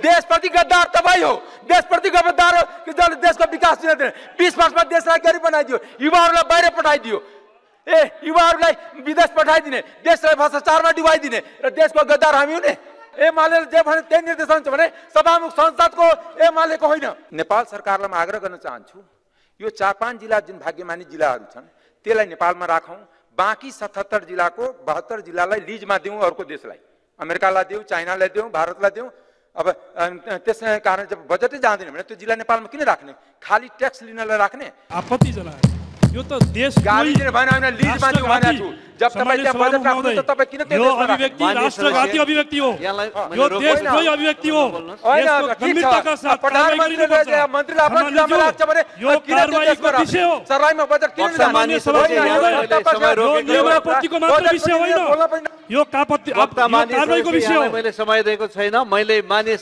देशप्रति गद्दार तपाईँ हो, देशप्रति गद्दार हो कि जसले देशको विकास दिन दिने। 20 वर्षमा देशलाई गरिब बनाइदियो, युवाहरूलाई बाहिर पठाइदियो, युवाहरूलाई विदेश पठाइदिने, देशलाई भ्रष्टाचारमा डुबाइदिने र देशको गद्दार हामी हुने। एमाले जे भने त्यही निर्देशन छ भने सभामुख संसदको एमालेको होइन। नेपाल सरकारलाई म आग्रह गर्न चाहन्छु, यो 4-5 जिल्ला जुन भाग्यमानी जिल्लाहरू छन् त्यसलाई नेपालमा राखौँ, बाँकी 77 जिल्लाको 72 जिल्लालाई लिजमा दिउँ, अर्को देशलाई, अमेरिकालाई दिउँ, चाइनालाई दिउँ, भारतलाई दिउँ। अब त्यसै कारण जब बजेटै जाँदैन भने त्यो जिल्ला नेपालमा किन राख्ने, खाली ट्याक्स लिनलाई राख्ने? आपत्ति जनाए यो त देश गाली दिने भएन, होइन लिजमा दिउँ भनेको छु। जब तपाईँ त्यहाँ बजेट राख्नु त तपाईँ किन त्यो यो अभिव्यक्ति राष्ट्रघाती अभिव्यक्ति हो, यो देशद्रोही अभिव्यक्ति हो। गम्भीरताका साथ प्रधानमन्त्रीले मन्त्रीलाई आफ्नो जिल्लामा लाग्छ भने यो कारबाहीको विषय हो, सरलाईमा बजेट किन सामान्य सभापति महोदय, यो नियमापत्तिको मात्र विषय होइन, यो कारबाहीको विषय हो। मैले समय दिएको छैन। मैले मान्य